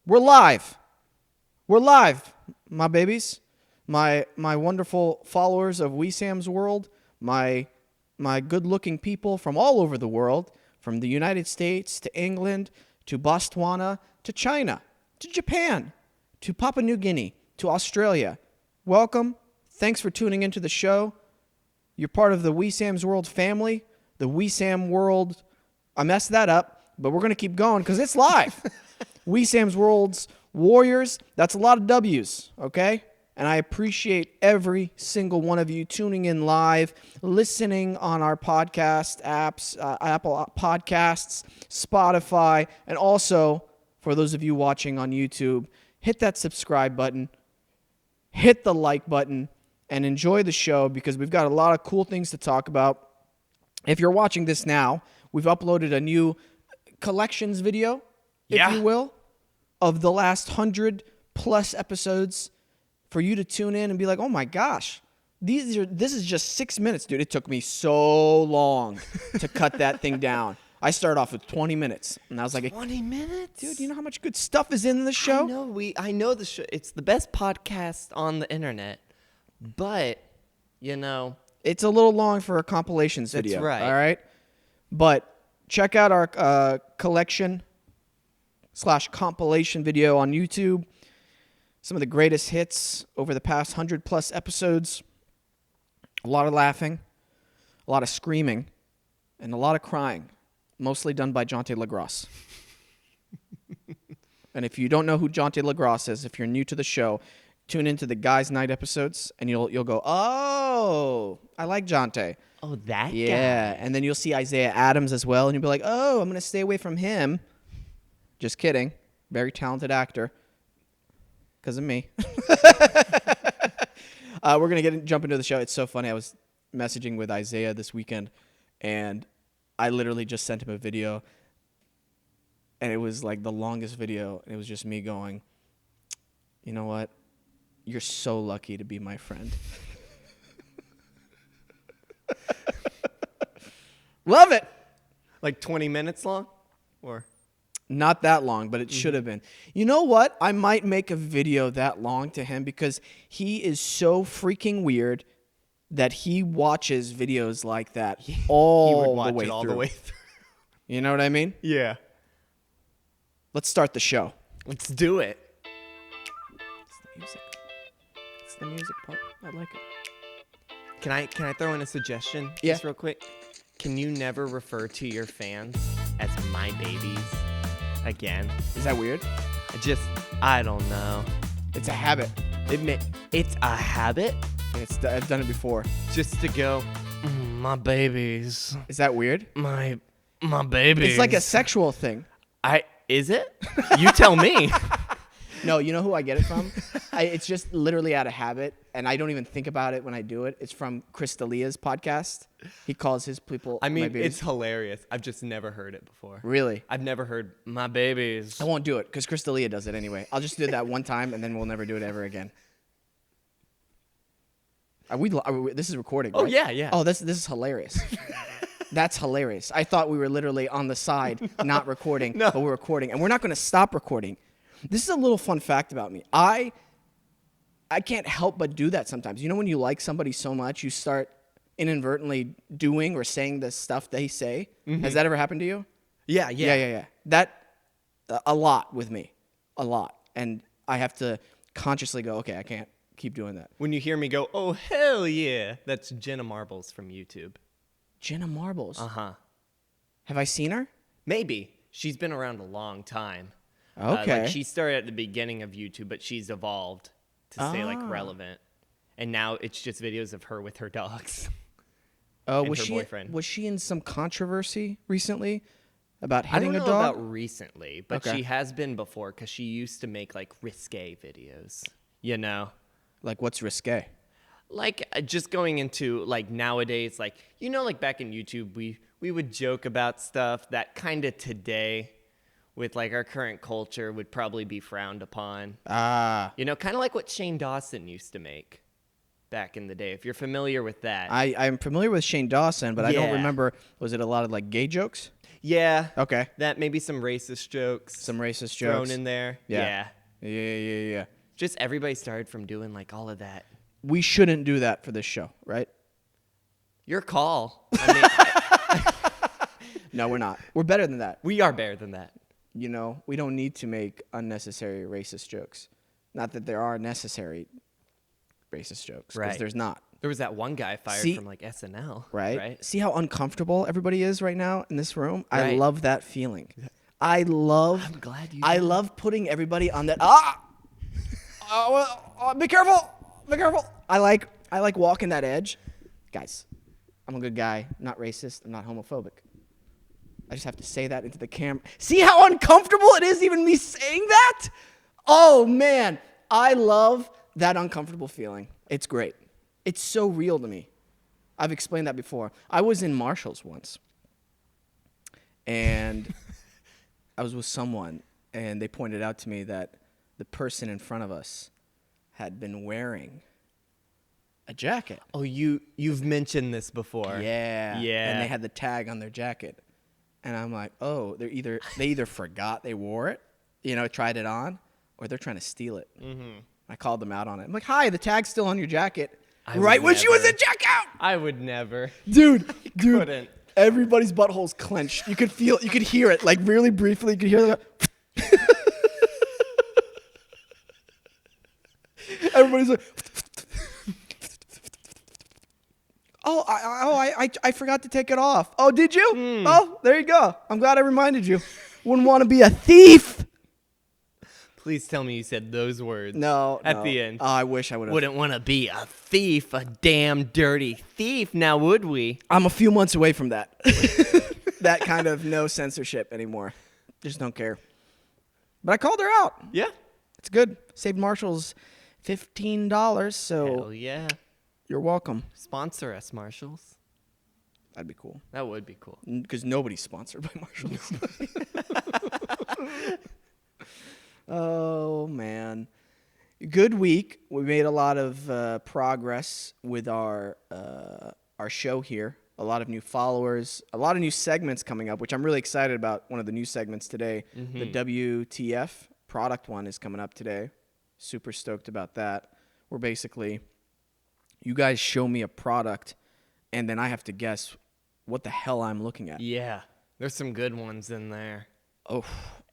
We're live. We're live, my babies. My wonderful followers of Wesam's world. My good-looking people from all over the world, from the United States to England to Botswana to China to Japan to Papua New Guinea to Australia. Welcome. Thanks for tuning into the show. You're part of the Wesam's World family. The Wesam World. I messed that up, but we're going to keep going because it's live. Wesam's World's Warriors. That's a lot of W's, okay? And I appreciate every single one of you tuning in live, listening on our podcast apps, Apple Podcasts, Spotify, and also, for those of you watching on YouTube, hit that subscribe button, hit the like button, and enjoy the show because we've got a lot of cool things to talk about. If you're watching this now, we've uploaded a new collections video, if you will, of the last 100+ episodes for you to tune in and be like, oh my gosh, this is just 6 minutes, dude. It took me so long to cut that thing down. I started off with 20 minutes, and I was like, 20 minutes? Dude, you know how much good stuff is in the show? I know the show. It's the best podcast on the internet, but, it's a little long for a compilations video. That's right. All right? But check out our collection/compilation video on YouTube. Some of the greatest hits over the past 100+ episodes. A lot of laughing, a lot of screaming, and a lot of crying. Mostly done by Jonte LaGrosse. And if you don't know who Jonte LaGrosse is, if you're new to the show, tune into the Guys Night episodes, and you'll go, oh, I like Jonte. Oh, that guy. Yeah, and then you'll see Isaiah Adams as well, and you'll be like, oh, I'm going to stay away from him. Just kidding. Very talented actor. Because of me. We're going to jump into the show. It's so funny. I was messaging with Isaiah this weekend, and I literally just sent him a video, and it was like the longest video. And it was just me going, you know what? You're so lucky to be my friend. Love it. Like 20 minutes long? Or... Not that long, but it should have been. You know what? I might make a video that long to him because he is so freaking weird that he watches videos like that all the way through. You know what I mean? Yeah. Let's start the show. Let's do it. It's the music. It's the music part. I like it. Can I throw in a suggestion just real quick? Can you never refer to your fans as my babies? Again. Is that weird? I don't know. It's a habit. It's a habit? I've done it before. Just to go, my babies. Is that weird? My babies. It's like a sexual thing. Is it? You tell me. No, you know who I get it from? It's just literally out of habit, and I don't even think about it when I do it. It's from Chris D'Elia's podcast. He calls his people my babies. It's hilarious. I've just never heard it before. Really? I've never heard my babies. I won't do it because Chris D'Elia does it anyway. I'll just do that one time, and then we'll never do it ever again. This is recording, right? Oh, yeah. Oh, this is hilarious. That's hilarious. I thought we were literally on the side, not recording, but we're recording. And we're not going to stop recording. This is a little fun fact about me. I can't help but do that sometimes. You know when you like somebody so much, you start inadvertently doing or saying the stuff they say? Mm-hmm. Has that ever happened to you? Yeah. That, a lot with me. A lot. And I have to consciously go, okay, I can't keep doing that. When you hear me go, oh, hell yeah, that's Jenna Marbles from YouTube. Jenna Marbles? Uh-huh. Have I seen her? Maybe. She's been around a long time. Okay. She started at the beginning of YouTube, but she's evolved to stay relevant. And now it's just videos of her with her dogs. Oh, and her boyfriend. Was she in some controversy recently about hitting a dog? I don't know about recently, but she has been before because she used to make risque videos. You know, like what's risque? Like just going into nowadays, back in YouTube, we would joke about stuff that kind of today, with our current culture, would probably be frowned upon. Ah. Kind of like what Shane Dawson used to make back in the day. If you're familiar with that. I'm familiar with Shane Dawson, but I don't Yeah. remember. Was it a lot of like gay jokes? Yeah. Okay. That maybe some racist jokes. Some racist thrown jokes. in there. Yeah. Yeah. Just everybody started from doing like all of that. We shouldn't do that for this show, right? Your call. I mean, No, we're not. We're better than that. we are better than that. You know, we don't need to make unnecessary racist jokes. Not that there are necessary racist jokes, because Right. there's not. There was that one guy fired See- from like SNL. Right? See how uncomfortable everybody is right now in this room? I Right. love that feeling. I'm glad you. I love putting everybody on that. Be careful! Be careful! I like walking that edge, guys. I'm a good guy, not racist. I'm not homophobic. I just have to say that into the camera. See how uncomfortable it is, even me saying that? Oh man, I love that uncomfortable feeling. It's great. It's so real to me. I've explained that before. I was in Marshall's once, and I was with someone, and they pointed out to me that the person in front of us had been wearing a jacket. Oh, you've mentioned this before. Yeah. Yeah. And they had the tag on their jacket. And I'm like, oh, they either forgot they wore it, tried it on, or they're trying to steal it. Mm-hmm. I called them out on it. I'm like, hi, the tag's still on your jacket. Right when she was in checkout. I would never. Dude. Couldn't. Everybody's buttholes clenched. You could hear it, like really briefly. You could hear it. Everybody's like, I forgot to take it off. Oh, did you? Oh, there you go. I'm glad I reminded you. Wouldn't want to be a thief. Please tell me you said those words. No. At the end. Oh, I wish I would have. Wouldn't want to be a thief, a damn dirty thief. Now would we? I'm a few months away from that. That kind of no censorship anymore. Just don't care. But I called her out. Yeah. It's good. Saved Marshall's $15, so Hell yeah. you're welcome. Sponsor us, Marshalls. That'd be cool. That would be cool. Because nobody's sponsored by Marshall's. Oh, man. Good week. We made a lot of progress with our show here. A lot of new followers, a lot of new segments coming up, which I'm really excited about. One of the new segments today, the WTF product one is coming up today. Super stoked about that. We're basically, you guys show me a product, and then I have to guess what the hell I'm looking at. Yeah. There's some good ones in there. Oh,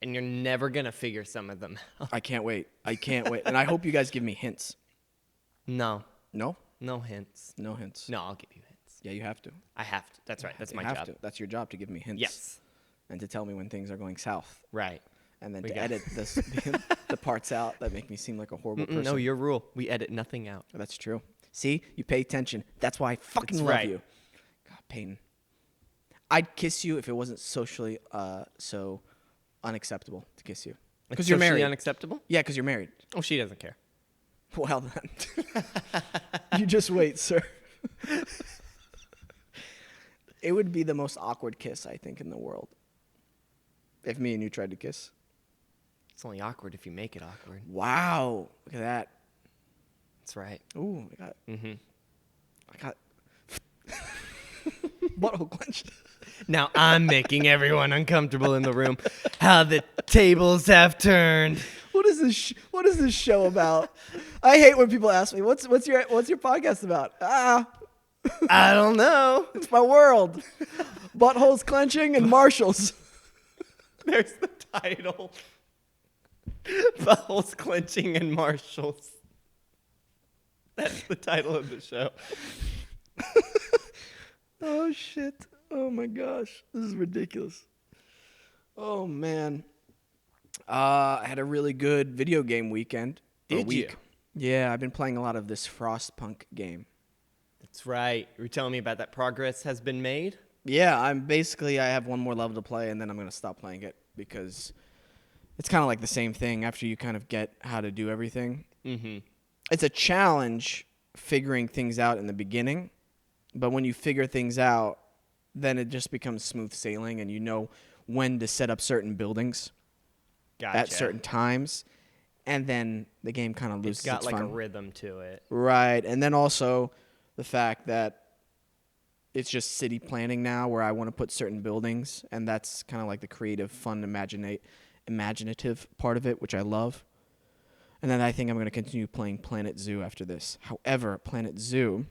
And you're never going to figure some of them out. I can't wait. And I hope you guys give me hints. No. No? No hints. No hints. No, I'll give you hints. Yeah, you have to. I have to. That's right. That's You my have job. to. That's your job, to give me hints. Yes. And to tell me when things are going south. Right. And then We to got- edit the parts out that make me seem like a horrible person. No, your rule. We edit nothing out. That's true. See? You pay attention. That's why I fucking That's love right. you. God, Peyton. I'd kiss you if it wasn't socially so unacceptable to kiss you. Because you're Socially married. unacceptable? Yeah, because you're married. Oh, she doesn't care. Well, then. You just wait, sir. It would be the most awkward kiss, I think, in the world. If me and you tried to kiss. It's only awkward if you make it awkward. Wow. Look at that. That's right. Ooh, I Mm-hmm. got butthole clenched. Now I'm making everyone uncomfortable in the room. How the tables have turned. What is this? What is this show about? I hate when people ask me, "What's your podcast about?" I don't know. It's my world. Buttholes clenching and Marshalls. There's the title. Buttholes clenching and Marshalls. That's the title of the show. Oh shit. Oh my gosh. This is ridiculous. Oh man. I had a really good video game weekend. Did you? Yeah, I've been playing a lot of this Frostpunk game. That's right. You were telling me about that progress has been made? Yeah, I have one more level to play, and then I'm going to stop playing it because it's kind of like the same thing after you kind of get how to do everything. Mm-hmm. It's a challenge figuring things out in the beginning, but when you figure things out, then it just becomes smooth sailing, and you know when to set up certain buildings Gotcha. at certain times. and then the game kind of loses It's got its like a fun. rhythm to it. Right, and then also the fact that it's just city planning now, where I want to put certain buildings, and that's kind of like the creative, fun, imaginative part of it, which I love. And then I think I'm going to continue playing Planet Zoo after this. However, Planet Zoo,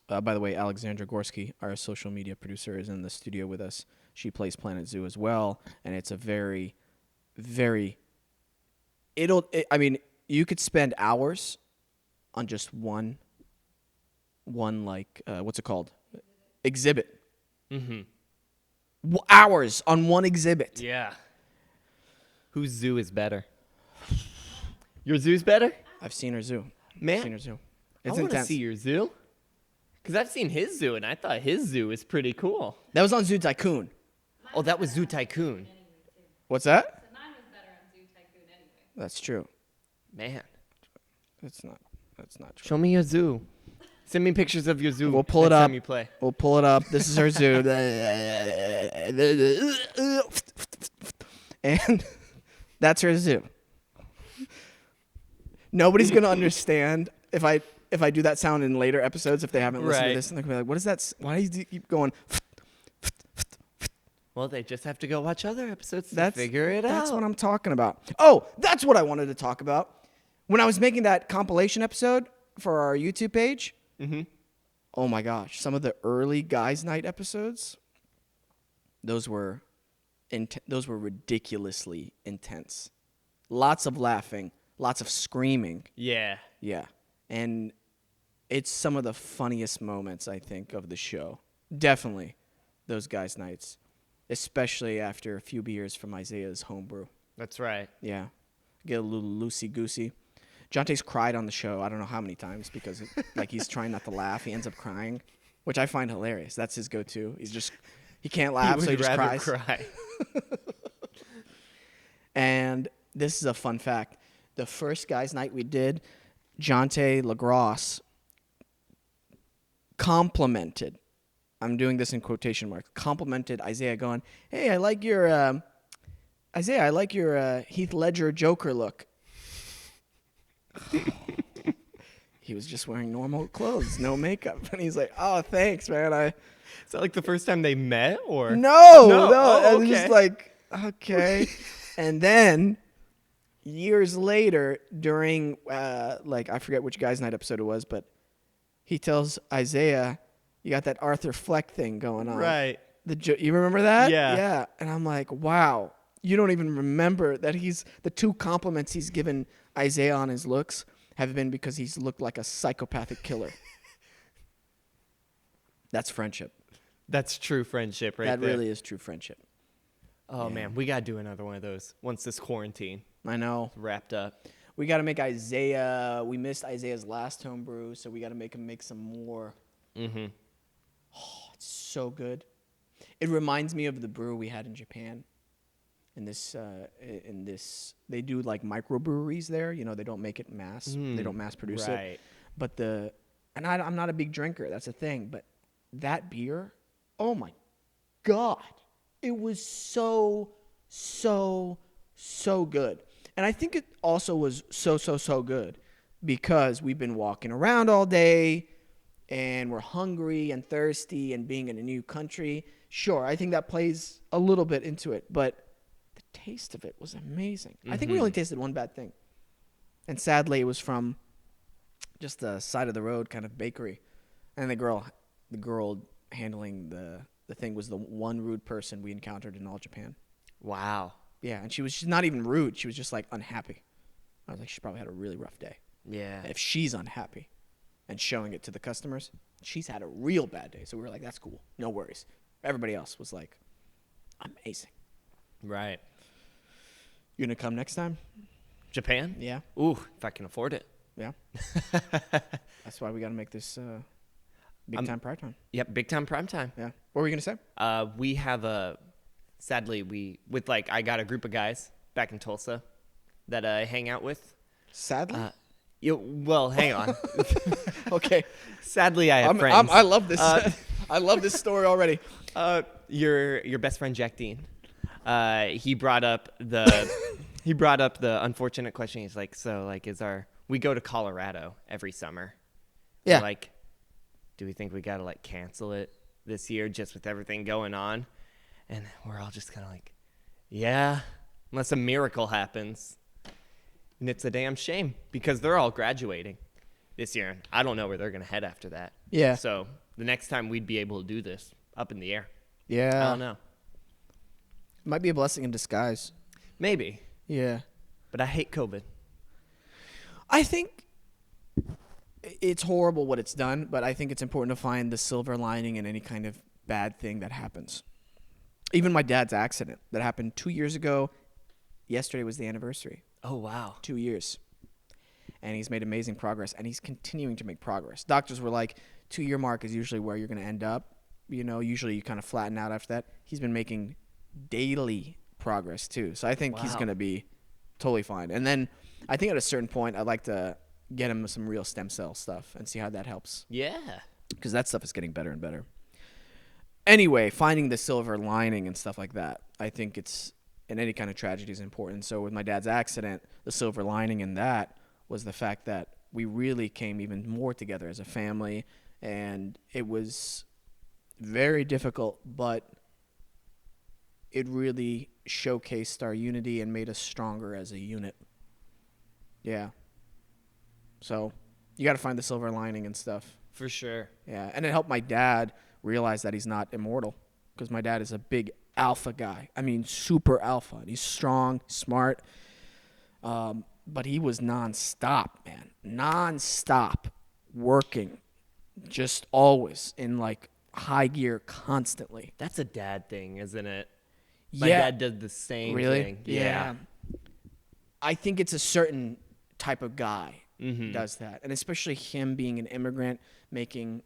by the way, Alexandra Gorski, our social media producer, is in the studio with us. She plays Planet Zoo as well, and it's a very, very, I mean, you could spend hours on just one like, what's it called? Exhibit. Hours on one exhibit. Yeah. Whose zoo is better? Your zoo's better? I've seen her zoo. Man, I've seen her zoo. I It's want to intense. see your zoo. Because I've seen his zoo, and I thought his zoo was pretty cool. That was on Zoo Tycoon. Oh, that was Zoo Tycoon. What's that? So mine was better on Zoo Tycoon anyway. That's true. Man, That's not true. show me your zoo. Send me pictures of your zoo. We'll pull it next up. time you play. We'll pull it up. This is her zoo. And that's her zoo. Nobody's going to understand if I do that sound in later episodes, if they haven't listened Right. to this, and they're going to be like, what is that? Why do you keep going? Well, they just have to go watch other episodes to That's figure it out. That's what I'm talking about. Oh, that's what I wanted to talk about. When I was making that compilation episode for our YouTube page, oh my gosh, some of the early Guys Night episodes, those were ridiculously intense. Lots of laughing, lots of screaming. Yeah. Yeah. And it's some of the funniest moments, I think, of the show. Definitely those Guys Nights, especially after a few beers from Isaiah's homebrew. That's right. Yeah. Get a little loosey-goosey. Jonte's cried on the show I don't know how many times because like he's trying not to laugh. He ends up crying, which I find hilarious. That's his go-to. He can't laugh, so he would just rather cries. cry. And this is a fun fact. The first Guys Night we did, Jonte LaGrosse complimented, I'm doing this in quotation marks, complimented Isaiah going, hey, I like your Heath Ledger Joker look. He was just wearing normal clothes, no makeup. And he's like, oh, thanks, man. Is that like the first time they met, or No. Oh, I was just okay. like, okay. And then years later, during I forget which Guys Night episode it was, but he tells Isaiah, "You got that Arthur Fleck thing going on, right? You remember that? Yeah. Yeah." And I'm like, wow. You don't even remember that the two compliments he's given Isaiah on his looks have been because he's looked like a psychopathic killer. That's friendship. That's true friendship, right That there. really is true friendship. Oh Yeah. man, we gotta do another one of those once this quarantine I know. wrapped up. We got to make Isaiah. We missed Isaiah's last homebrew, so we got to make him make some more. Mm-hmm. Oh, it's so good. It reminds me of the brew we had in Japan. In this, they do like microbreweries there. You know, they don't make it mass. They don't mass produce it. Right. But I'm not a big drinker. That's the thing. But that beer, oh my God, it was so good. And I think it also was so good because we've been walking around all day and we're hungry and thirsty and being in a new country. Sure, I think that plays a little bit into it, but the taste of it was amazing. I think we only tasted one bad thing. And sadly, it was from just the side of the road kind of bakery. And the girl handling the thing was the one rude person we encountered in all Japan. Wow. Yeah, and she's not even rude. She was just like unhappy. I was like, she probably had a really rough day. Yeah. And if she's unhappy and showing it to the customers, she's had a real bad day. So we were like, that's cool. No worries. Everybody else was like, amazing. Right. You gonna come next time? Japan? Yeah. Ooh, if I can afford it. Yeah. That's why we got to make this big time prime time. Yep, big time prime time. Yeah. What were you gonna say? We have sadly, I got a group of guys back in Tulsa that I hang out with. Sadly. Well, hang on. Okay. Sadly, I have friends. I love this. I love this story already. Your best friend Jack Dean. He brought up the he brought up the unfortunate question. He's like, so like, we go to Colorado every summer. Yeah. So, like, do we think we got to like cancel it this year just with everything going on? And we're all just kind of like, yeah, unless a miracle happens. And it's a damn shame because they're all graduating this year. And I don't know where they're going to head after that. Yeah. So the next time we'd be able to do this, up in the air. Yeah. I don't know. Might be a blessing in disguise. Maybe. Yeah. But I hate COVID. I think it's horrible what it's done, but I think it's important to find the silver lining in any kind of bad thing that happens. Even my dad's accident that happened 2 years ago. Yesterday was the anniversary. Oh, wow. 2 years. And he's made amazing progress, and he's continuing to make progress. Doctors were like, 2-year mark is usually where you're going to end up. You know, usually you kind of flatten out after that. He's been making daily progress, too. So I think he's going to be totally fine. And then I think at a certain point, I'd like to get him some real stem cell stuff and see how that helps. Yeah. Because that stuff is getting better and better. Anyway, finding the silver lining and stuff like that, I think it's in any kind of tragedy is important. So with my dad's accident, the silver lining in that was the fact that we really came even more together as a family, and it was very difficult, but it really showcased our unity and made us stronger as a unit. Yeah. So you got to find the silver lining and stuff. For sure. Yeah, and it helped my dad realize that he's not immortal, because my dad is a big alpha guy. I mean, super alpha. He's strong, smart, but he was nonstop, man. Nonstop working, just always in like high gear constantly. That's a dad thing, isn't it? My Yeah. dad did the same Really? thing. Yeah. I think it's a certain type of guy does that. And especially him being an immigrant, making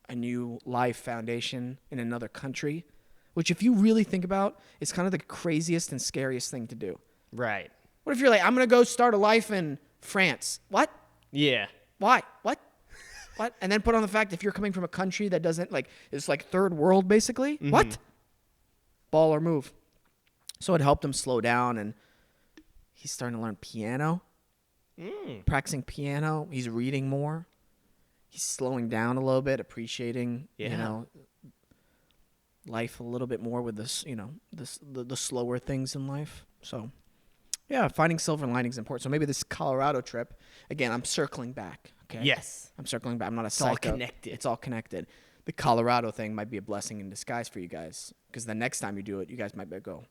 a new life foundation in another country, which if you really think about, is kind of the craziest and scariest thing to do. Right. What if you're like, I'm going to go start a life in France? What? Yeah. Why? What? What? And then put on the fact if you're coming from a country that doesn't, like, it's like third world, basically. What? Ball or move. So it helped him slow down, and he's starting to learn piano, practicing piano. He's reading more. He's slowing down a little bit, appreciating, you know, life a little bit more with this, you know, the slower things in life. So, yeah, finding silver linings is important. So maybe this Colorado trip, again, I'm circling back. Okay. Yes. I'm circling back. I'm not a all psycho. connected. It's all connected. The Colorado thing might be a blessing in disguise for you guys, because the next time you do it, you guys might go,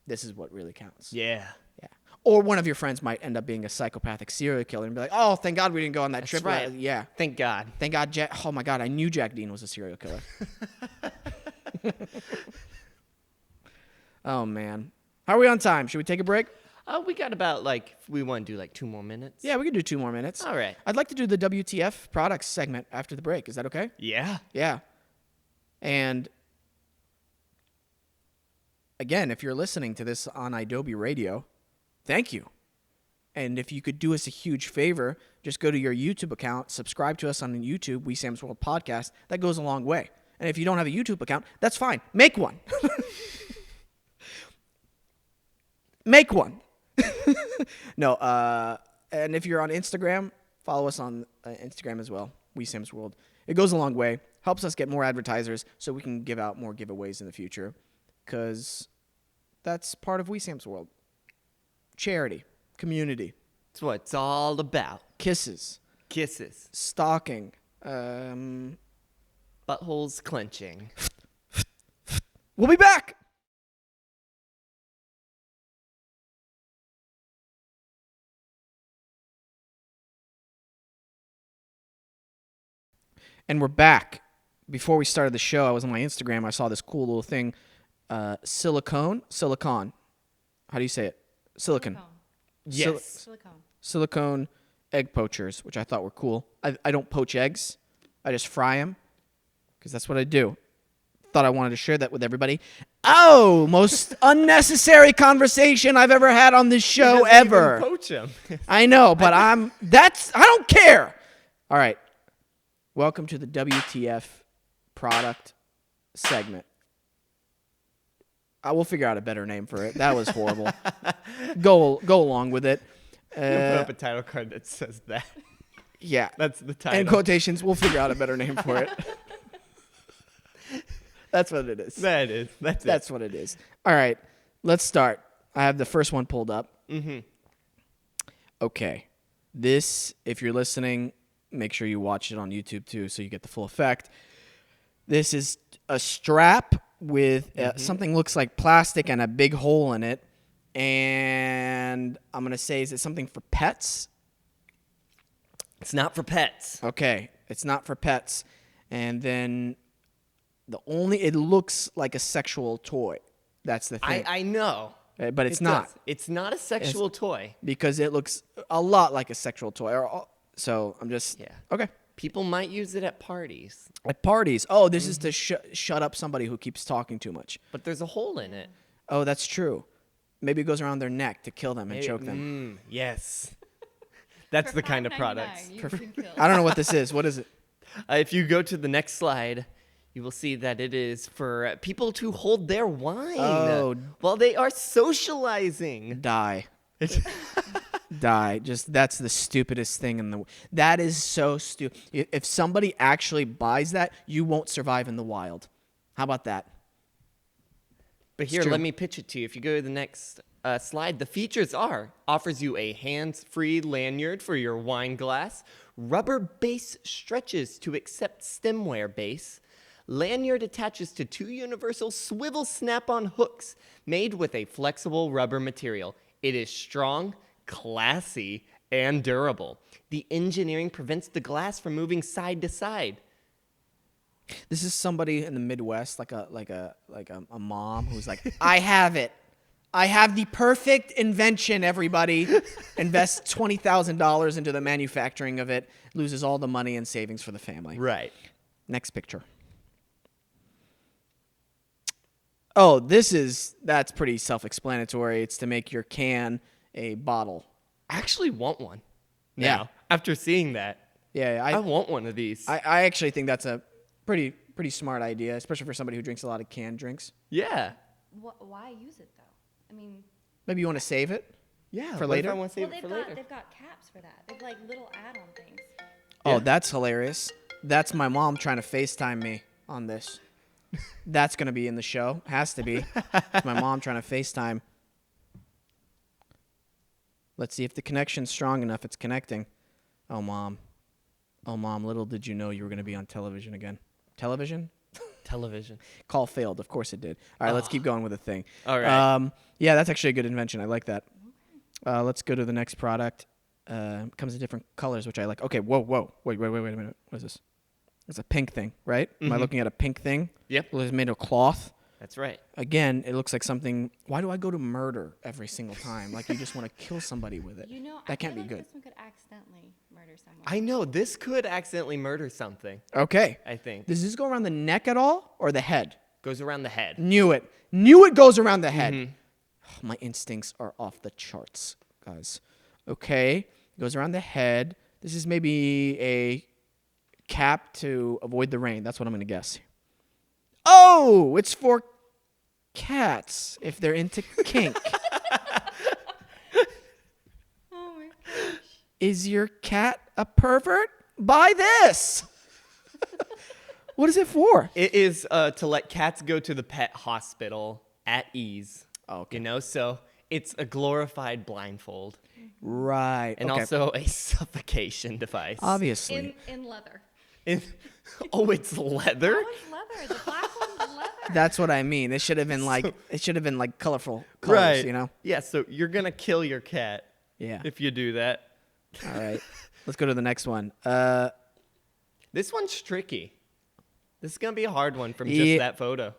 this is what really counts. Yeah. Yeah. Or one of your friends might end up being a psychopathic serial killer and be like, oh, thank God we didn't go on that trip. right. Yeah. Thank God. Thank God. Oh, my God. I knew Jack Dean was a serial killer. Oh, man. How are we on time? Should we take a break? We got about we want to do 2 more minutes. Yeah, we can do 2 more minutes. All right. I'd like to do the WTF Products segment after the break. Is that okay? Yeah. Yeah. And again, if you're listening to this on Adobe Radio, thank you. And if you could do us a huge favor, just go to your YouTube account, subscribe to us on YouTube, We Sam's World Podcast. That goes a long way. And if you don't have a YouTube account, that's fine. Make one. Make one. No, and if you're on Instagram, follow us on Instagram as well, We Sam's World. It goes a long way. Helps us get more advertisers so we can give out more giveaways in the future, because that's part of We Sam's World. Charity, community, That's what it's all about. kisses, Kisses. stalking, Buttholes clenching. We'll be back. And we're back. Before we started the show, I was on my Instagram. I saw this cool little thing. Silicone. How do you say it? Silicone. Yes. Silicone. Silicone Egg Poachers, which I thought were cool. I don't poach eggs. I just fry them, because that's what I do. Thought I wanted to share that with everybody. Oh, most unnecessary conversation I've ever had on this show ever. Poach them. I know, but I don't care. All right. Welcome to the WTF product segment. I will figure out a better name for it. That was horrible. Go along with it. You put up a title card that says that. Yeah. That's the title. And quotations, we'll figure out a better name for it. That's what it is. That is. That's what it is. All right, let's start. I have the first one pulled up. Mm-hmm. Okay. This, if you're listening, make sure you watch it on YouTube too so you get the full effect. This is a strap with something looks like plastic and a big hole in it. And I'm going to say, is it something for pets? It's not for pets. Okay, it's not for pets. And then it looks like a sexual toy. That's the thing. I know. But it's not. Does. It's not a sexual toy. Because it looks a lot like a sexual toy. So I'm just... Yeah. Okay. People might use it at parties. At parties. Oh, this is to shut up somebody who keeps talking too much. But there's a hole in it. Oh, that's true. Maybe it goes around their neck to kill them and choke them. Yes. That's For the kind of $5.99, products. you can kill. I don't know what this is. What is it? If you go to the next slide, you will see that it is for people to hold their wine Oh. while they are socializing. Die. Die. Just that's the stupidest thing in the. That is so stupid. If somebody actually buys that, you won't survive in the wild. How about that? But It's here, true. let me pitch it to you. If you go to the next slide, the features offers you a hands-free lanyard for your wine glass, rubber base stretches to accept stemware base. Lanyard attaches to 2 universal swivel snap-on hooks made with a flexible rubber material. It is strong, classy, and durable. The engineering prevents the glass from moving side to side. This is somebody in the Midwest, like a mom who's like, I have it. I have the perfect invention, everybody. Invests $20,000 into the manufacturing of it, loses all the money and savings for the family. Right. Next picture. Oh, that's pretty self-explanatory. It's to make your can a bottle. I actually want one. Yeah. Now, after seeing that, Yeah, I want one of these. I actually think that's a pretty smart idea, especially for somebody who drinks a lot of canned drinks. Yeah. Why use it though? I mean, Maybe you want to save it? Yeah. For what if later? I want to save well, it for later. they've got caps for that. They've like little add-on things. Oh, Yeah. that's hilarious. That's my mom trying to FaceTime me on this. That's going to be in the show. Has to be. It's my mom trying to FaceTime. Let's see if the connection's strong enough. It's connecting. Oh, Mom. Oh, Mom, little did you know you were going to be on television again. Television? Television. Call failed. Of course it did. All right, let's keep going with the thing. All right. Yeah, that's actually a good invention. I like that. Let's go to the next product. Comes in different colors, which I like. Okay, whoa. Wait a minute. What is this? It's a pink thing, right? Am I looking at a pink thing? Yep. It's made of cloth. That's right. Again, it looks like something. Why do I go to murder every single time? Like you just want to kill somebody with it. You know, that I can't feel be like good. This one could accidentally murder someone. I know this could accidentally murder something. Okay. I think Does this go around the neck at all or the head? goes around the head. Knew it. Knew it goes around the head. My instincts are off the charts, guys. Okay. Goes around the head. This is maybe a cap to avoid the rain. That's what I'm going to guess. Oh, it's for cats if they're into kink. Oh my gosh. Is your cat a pervert? Buy this. What is it for? It is to let cats go to the pet hospital at ease. Oh, okay. You know, so it's a glorified blindfold Right. and okay. also a suffocation device. Obviously. In leather. Oh, it's leather? That one's leather. The black one's leather. That's what I mean. It should have been like colorful colors, Right. you know? Yeah, so you're going to kill your cat Yeah. if you do that. All right. Let's go to the next one. This one's tricky. This is going to be a hard one from Yeah. just that photo.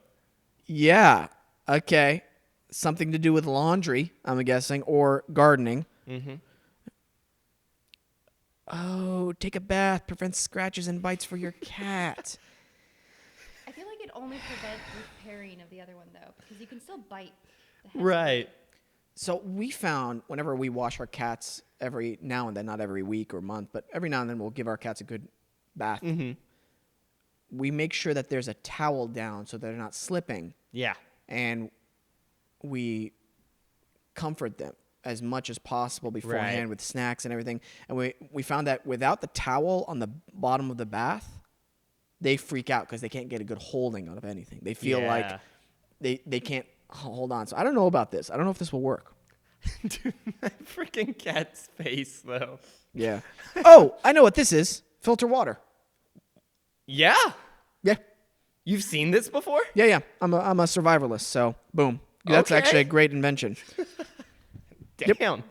Yeah. Okay. Something to do with laundry, I'm guessing, or gardening. Mm-hmm. Oh, take a bath, prevents scratches and bites for your cat. I feel like it only prevents repairing of the other one though, because you can still bite the head. Right. So we found whenever we wash our cats every now and then, not every week or month, but every now and then we'll give our cats a good bath. Mm-hmm. We make sure that there's a towel down so they're not slipping. Yeah. And we comfort them as much as possible beforehand Right. with snacks and everything. And we found that without the towel on the bottom of the bath, they freak out because they can't get a good holding out of anything. They feel like they can't hold on. So I don't know about this. I don't know if this will work. Dude, that freaking cat's face, though. Yeah. Oh, I know what this is. Filter water. Yeah. Yeah. You've seen this before? Yeah. I'm a survivalist. So boom. That's Okay. actually a great invention. Damn.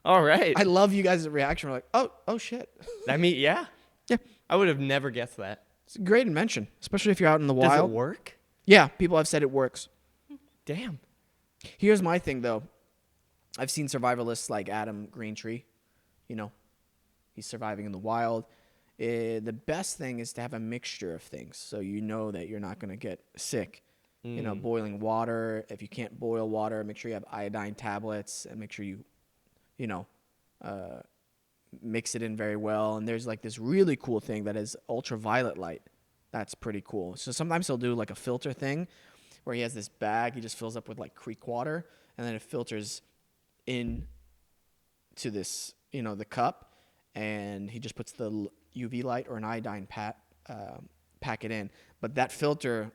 All right. I love you guys' reaction. We're like, oh shit. I mean, yeah. Yeah. I would have never guessed that. It's a great invention, especially if you're out in the Does wild. it work? Yeah, people have said it works. Damn. Here's my thing, though. I've seen survivalists like Adam Greentree. You know, he's surviving in the wild. The best thing is to have a mixture of things, so you know that you're not going to get sick. You know, boiling water. If you can't boil water, make sure you have iodine tablets, and make sure you mix it in very well. And there's like this really cool thing that is ultraviolet light. That's pretty cool. So sometimes he'll do like a filter thing where he has this bag he just fills up with like creek water, and then it filters in to this, you know, the cup, and he just puts the UV light or an iodine packet in. But that filter,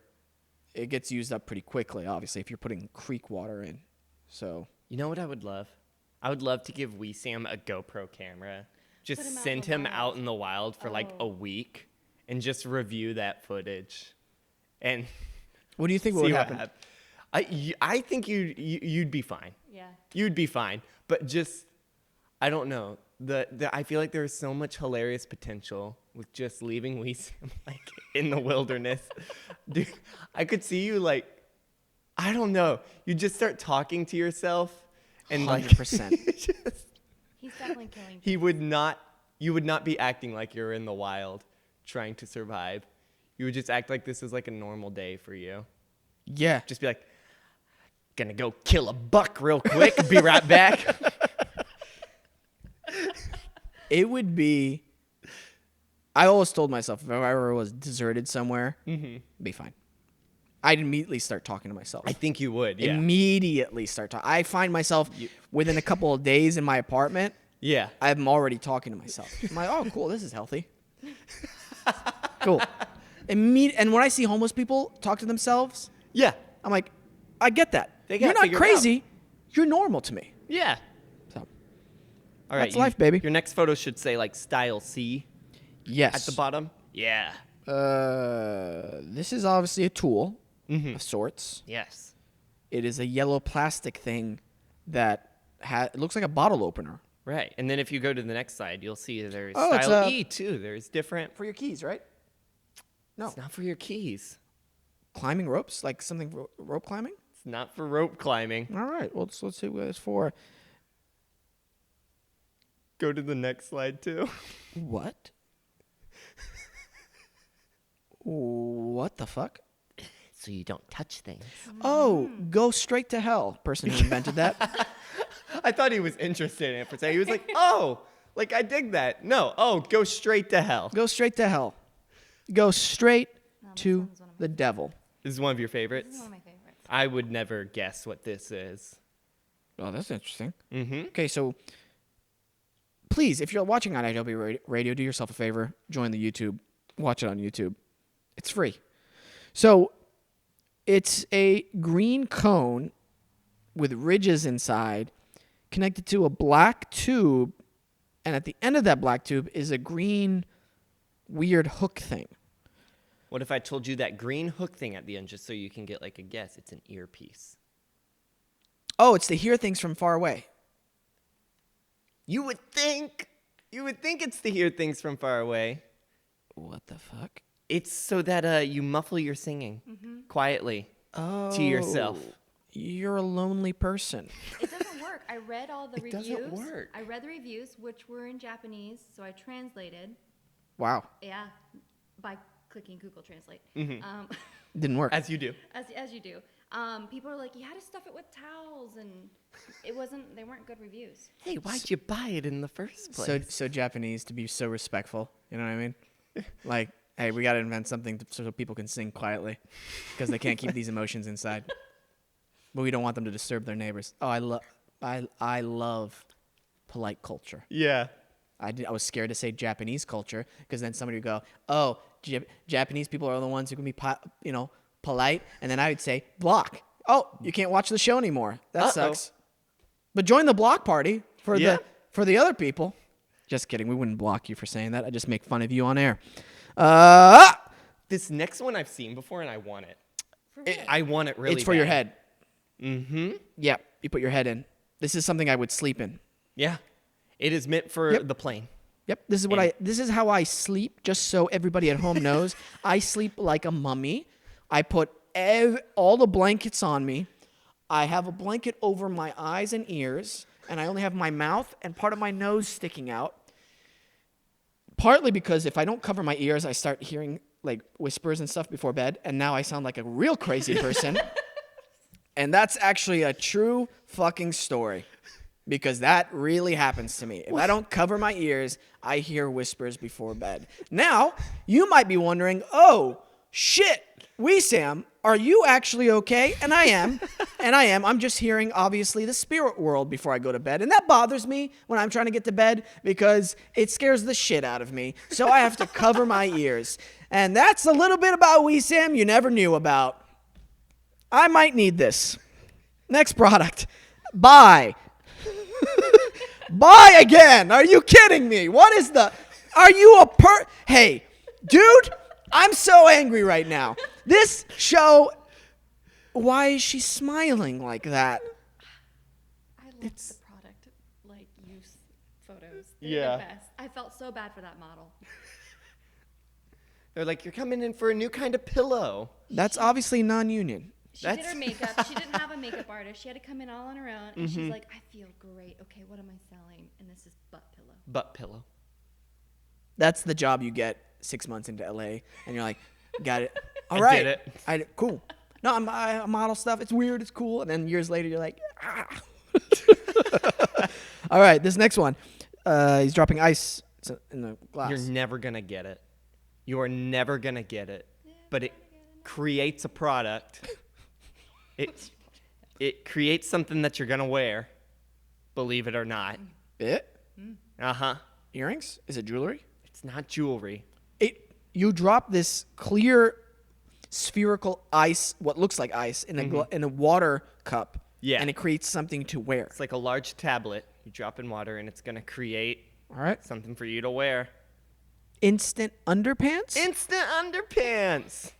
it gets used up pretty quickly, obviously, if you're putting creek water in. So You know what I would love? I would love to give Wesam a GoPro camera. Just Put him out in send the him wild. out in the wild for like a Oh. week and just review that footage. And what do you think see would what happen? I think you'd be fine. Yeah. You'd be fine. But just, I don't know. I feel like there's so much hilarious potential with just leaving Wesam like in the wilderness. Dude, I could see you like, I don't know. You just start talking to yourself and like 100%. just, He's definitely killing. you would not be acting like you're in the wild trying to survive. You would just act like this is like a normal day for you. Yeah. Just be like, gonna go kill a buck real quick, be right back. It would be. I always told myself if I ever was deserted somewhere, be fine. I'd immediately start talking to myself. I think you would, yeah. Immediately start talking. I find myself within a couple of days in my apartment, Yeah. I'm already talking to myself. I'm like, oh, cool, this is healthy. Cool. And when I see homeless people talk to themselves, Yeah. I'm like, I get that. They got You're not figured crazy. You're normal to me. Yeah. So, All right. That's life, baby. Your next photo should say like style C yes. at the bottom. Yeah. This is obviously a tool Mm-hmm. of sorts. Yes. It is a yellow plastic thing that it looks like a bottle opener. Right. And then if you go to the next slide, you'll see there's Oh, it's style a- E too. There's different. For your keys, right? No. It's not for your keys. Climbing ropes? Like something rope climbing? It's not for rope climbing. All right. Well, let's see what it's for. Go to the next slide too. What? What the fuck? So you don't touch things. Oh, go straight to hell. Person who invented that. I thought he was interested in it for a second. He was like, oh, like I dig that. No. Oh, go straight to hell. Go straight to hell. Go straight this to one's one of the devil. This is one of your This favorites. is one of my favorites. I would never guess what this is. Oh, that's interesting. Mm-hmm. Okay, so please, if you're watching on IW Radio, do yourself a favor. Join the YouTube. Watch it on YouTube. It's free. So it's a green cone with ridges inside connected to a black tube. And at the end of that black tube is a green, weird hook thing. What if I told you that green hook thing at the end, just so you can get like a guess? It's an earpiece. Oh, it's to hear things from far away. You would think it's to hear things from far away. What the fuck? It's so that you muffle your singing quietly to yourself. You're a lonely person. It doesn't work. I read all the It reviews. doesn't work. I read the reviews, which were in Japanese, so I translated. Wow. Yeah, by clicking Google Translate. Didn't work. As you do. As you do. People are like, you had to stuff it with towels, and they weren't good reviews. Hey, why'd you buy it in the first place? So Japanese to be so respectful. You know what I mean? Like, hey, we got to invent something so people can sing quietly because they can't keep these emotions inside. but we don't want them to disturb their neighbors. Oh, I love polite culture. Yeah. I was scared to say Japanese culture because then somebody would go, "Oh, Japanese people are the ones who can be, polite," and then I would say, "Block. Oh, you can't watch the show anymore. That sucks." But join the block party for the other people. Just kidding. We wouldn't block you for saying that. I just make fun of you on air. This next one I've seen before, and I want it. For real. I want it really It's for bad. your head. Mm-hmm. Yeah, you put your head in. This is something I would sleep in. Yeah. It is meant for the plane. Yep, this is how I sleep, just so everybody at home knows. I sleep like a mummy. I put all the blankets on me. I have a blanket over my eyes and ears, and I only have my mouth and part of my nose sticking out. Partly because if I don't cover my ears, I start hearing like whispers and stuff before bed, and now I sound like a real crazy person. And that's actually a true fucking story. Because that really happens to me. If I don't cover my ears, I hear whispers before bed. Now, you might be wondering, oh, shit, Wesam, are you actually okay? And I am. I'm just hearing, obviously, the spirit world before I go to bed. And that bothers me when I'm trying to get to bed because it scares the shit out of me. So I have to cover my ears. And that's a little bit about Wesam you never knew about. I might need this. Next product. Buy. Buy again. Are you kidding me? Are you Hey, dude, I'm so angry right now. This show, why is she smiling like that? I love the product use photos. They're Yeah. the best. I felt so bad for that model. They're like, you're coming in for a new kind of pillow. That's obviously non-union. She did her makeup. She didn't have a makeup artist. She had to come in all on her own. And she's like, I feel great. Okay, what am I selling? And this is butt pillow. Butt pillow. That's the job you get 6 months into LA, and you're like, got it. All I right. did it. Cool. No, I model stuff. It's weird. It's cool. And then years later, you're like, ah. All right, this next one. He's dropping ice in the glass. You're never going to get it. You are never going to get it. But it creates a product. It creates something that you're going to wear, believe it or not. It? Uh-huh. Earrings? Is it jewelry? It's not jewelry. You drop this clear spherical ice, what looks like ice, in a water cup. Yeah. And it creates something to wear. It's like a large tablet. You drop in water, and it's going to create All right. something for you to wear. Instant underpants? Instant underpants.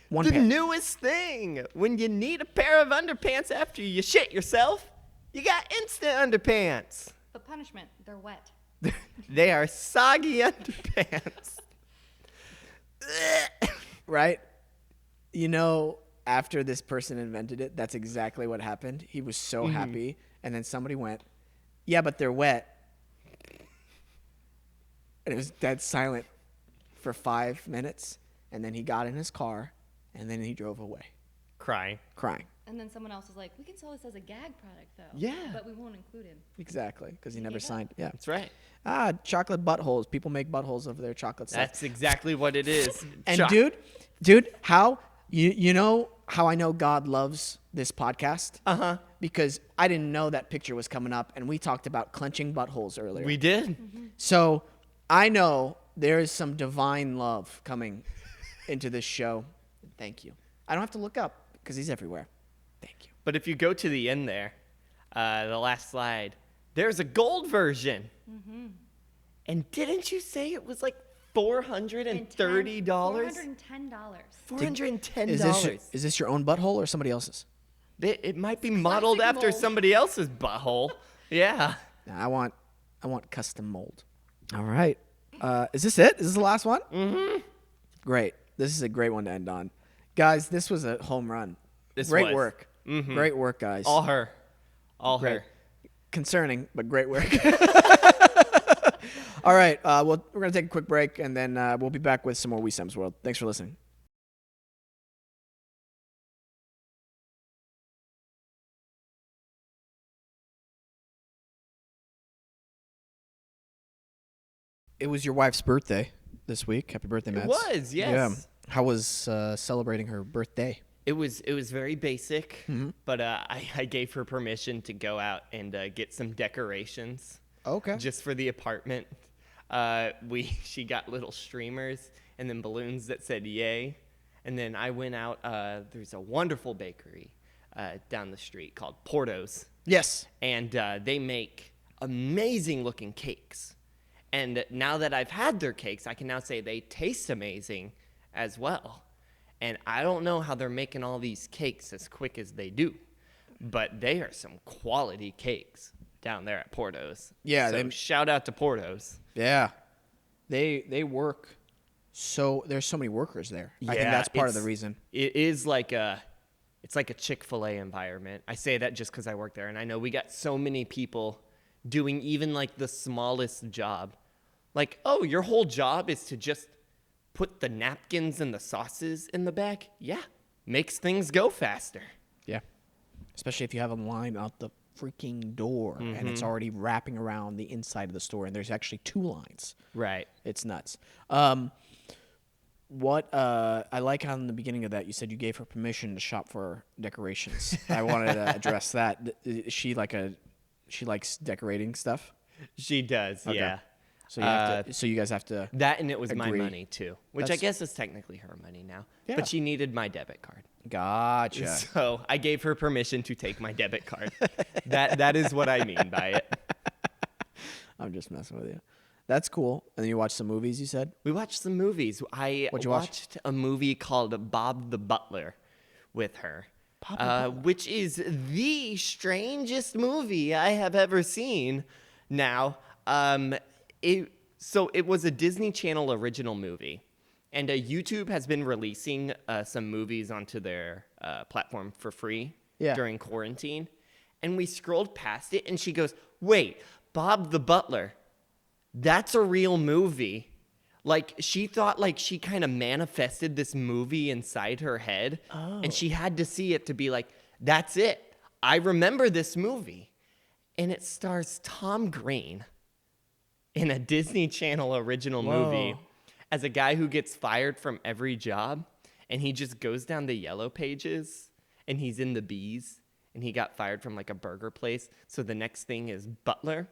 One The pair. newest thing. When you need a pair of underpants after you shit yourself, you got instant underpants. But punishment, they're wet. They are soggy underpants. Right? You know, after this person invented it, that's exactly what happened. He was so happy. And then somebody went, yeah, but they're wet. And it was dead silent for 5 minutes. And then he got in his car, and then he drove away, Crying. crying. And then someone else was like, we can sell this as a gag product, though. Yeah. But we won't include him. Exactly, because he He never gave up. signed. Yeah. That's right. Chocolate buttholes. People make buttholes of their chocolate stuff. That's exactly what it is. And dude, how you know how I know God loves this podcast? Uh-huh. Because I didn't know that picture was coming up, and we talked about clenching buttholes earlier. We did. So I know there is some divine love coming into this show. Thank you. I don't have to look up because he's everywhere. Thank you. But if you go to the end there, the last slide, there's a gold version. And didn't you say it was like $430? $410. $410. Is this your own butthole or somebody else's? It might be modeled Classic after mold. somebody else's butthole. Yeah. Nah, I want custom mold. All right. Is this it? Is this the last one? Mm-hmm. Great. This is a great one to end on. Guys, this was a home run. Great was. work. Mhm. Great work, guys. All her. All Great. her. Concerning, but great work. All right. We're going to take a quick break, and then we'll be back with some more Wesam's World. Thanks for listening. It was your wife's birthday this week. Happy birthday, Matt. It was, yes. Yeah. How was celebrating her birthday? It was very basic, but I gave her permission to go out and get some decorations. Okay. Just for the apartment. She got little streamers and then balloons that said yay. And then I went out. There's a wonderful bakery down the street called Porto's. Yes. And they make amazing looking cakes. And now that I've had their cakes, I can now say they taste amazing as well. And I don't know how they're making all these cakes as quick as they do, but they are some quality cakes down there at Porto's. Yeah, so shout out to Porto's. Yeah. They work so there's so many workers there. I think Yeah, that's part of the reason. It is like it's like a Chick-fil-A environment. I say that just because I work there, and I know we got so many people doing even like the smallest job. Like, oh, your whole job is to just put the napkins and the sauces in the back? Yeah, makes things go faster. Yeah. Especially if you have a line out the freaking door and it's already wrapping around the inside of the store and there's actually 2 lines. Right. It's nuts. What I like how in the beginning of that you said you gave her permission to shop for decorations. I wanted to address that. Is she likes decorating stuff? She does, Okay. yeah. So you guys have to That and it was my agree. money too, which I That's- guess is technically her money now. Yeah. But she needed my debit card. Gotcha. So I gave her permission to take my debit card. That is what I mean by it. I'm just messing with you. That's cool. And then you watch some movies, you said? We watched some movies. I What'd you watch? watched a movie called Bob the Butler with her, which is the strangest movie I have ever seen. Now, it was a Disney Channel original movie, and YouTube has been releasing some movies onto their platform for free during quarantine. And we scrolled past it, and she goes, "Wait, Bob the Butler, that's a real movie." Like, she thought, like, she kind of manifested this movie inside her head, and she had to see it to be like, that's it. I remember this movie. And it stars Tom Green in a Disney Channel original movie as a guy who gets fired from every job, and he just goes down the yellow pages, and he's in the B's, and he got fired from, like, a burger place. So the next thing is butler.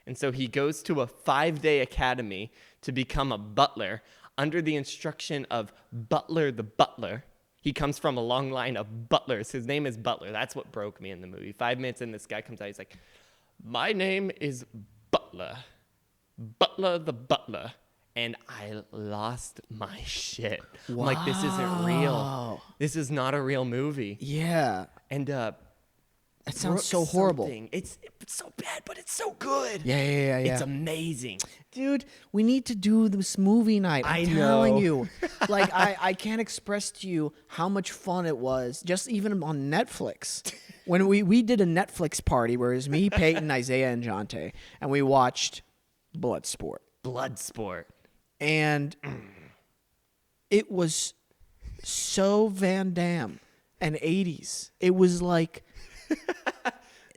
And so he goes to a 5-day academy to become a butler under the instruction of Butler the Butler. He comes from a long line of butlers. His name is Butler. That's what broke me in the movie. 5 minutes in, this guy comes out. He's like, "My name is Butler. Butler the Butler." And I lost my shit. I'm like, this isn't real. This is not a real movie. Yeah. And That sounds so horrible. It's so bad, but it's so good. Yeah. It's amazing. Dude, we need to do this movie night. I'm telling you. Like, I can't express to you how much fun it was, just even on Netflix. When we did a Netflix party where it was me, Peyton, Isaiah, and Jonte, and we watched Bloodsport. Bloodsport. And it was so Van Damme and 80s. It was like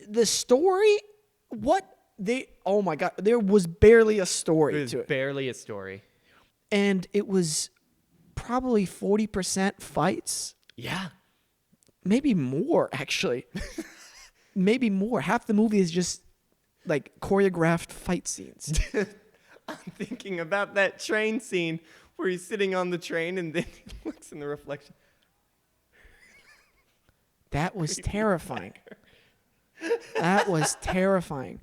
the story, oh my God, there was barely a story There's to it. barely a story. And it was probably 40% fights. Yeah. Maybe more, actually. Maybe more. Half the movie is just like choreographed fight scenes. I'm thinking about that train scene where he's sitting on the train and then he looks in the reflection. That was terrifying. That was terrifying.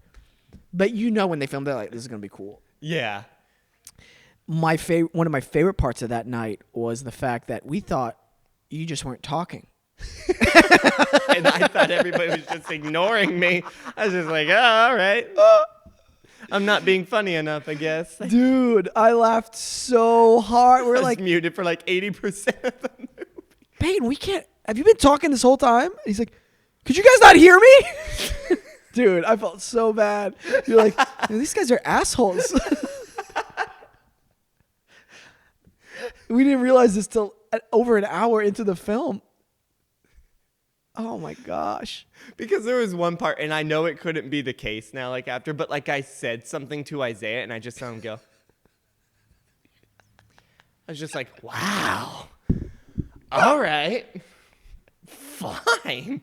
But you know when they filmed it, like, this is going to be cool. Yeah. One of my favorite parts of that night was the fact that we thought you just weren't talking. And I thought everybody was just ignoring me. I was just like, oh, all right. Oh. I'm not being funny enough, I guess. Dude, I laughed so hard. I We're was like, muted for like 80% of the movie. Peyton, we can't. Have you been talking this whole time? And he's like, could you guys not hear me? Dude, I felt so bad. You're like, these guys are assholes. We didn't realize this till over an hour into the film. Oh my gosh. Because there was one part, and I know it couldn't be the case now, like after, but like I said something to Isaiah, and I just saw him go. I was just like, wow. All right. fine.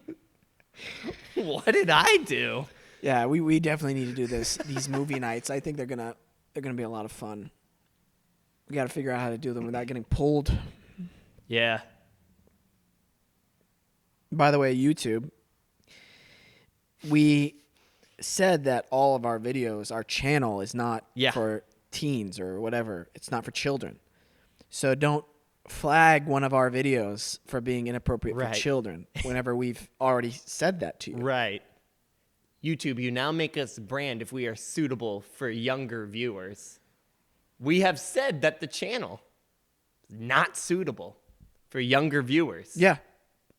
What did I do? Yeah, we definitely need to do these movie nights. I think they're gonna be a lot of fun. We got to figure out how to do them without getting pulled. Yeah. By the way, YouTube, we said that all of our videos, our channel is not for teens or whatever. It's not for children. So don't flag one of our videos for being inappropriate for children whenever we've already said that to you. Right. YouTube, you now make us brand if we are suitable for younger viewers. We have said that the channel is not suitable for younger viewers. Yeah.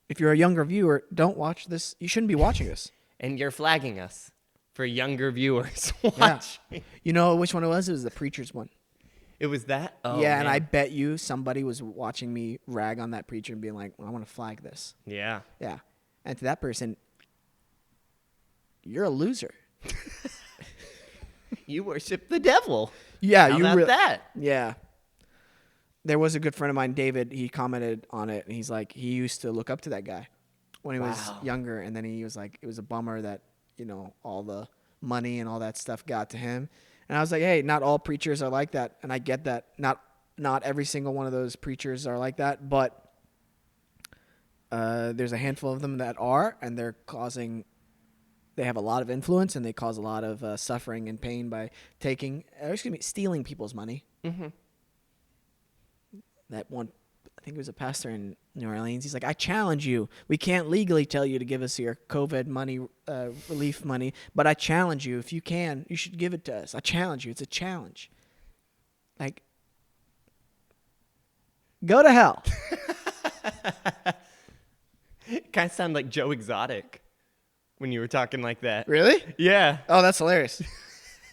If you're a younger viewer, don't watch this. You shouldn't be watching this. And you're flagging us for younger viewers Yeah. watching. You know which one it was? It was the Preacher's one. It was that? Oh, yeah, man. and I bet you somebody was watching me rag on that preacher and being like, well, I want to flag this. Yeah. Yeah. And to that person, you're a loser. You worship the devil. Yeah, How you about that? Yeah. There was a good friend of mine, David. He commented on it, and he's like, he used to look up to that guy when he was younger, and then he was like, it was a bummer that, you know, all the money and all that stuff got to him. And I was like, hey, not all preachers are like that, and I get that. Not every single one of those preachers are like that, but there's a handful of them that are, and they have a lot of influence, and they cause a lot of suffering and pain by stealing people's money. Mm-hmm. That one, I think it was a pastor in New Orleans. He's like, I challenge you. We can't legally tell you to give us your COVID money, relief money, but I challenge you. If you can, you should give it to us. I challenge you. It's a challenge. Like, go to hell. It kind of sounded like Joe Exotic when you were talking like that. Really? Yeah. Oh, that's hilarious.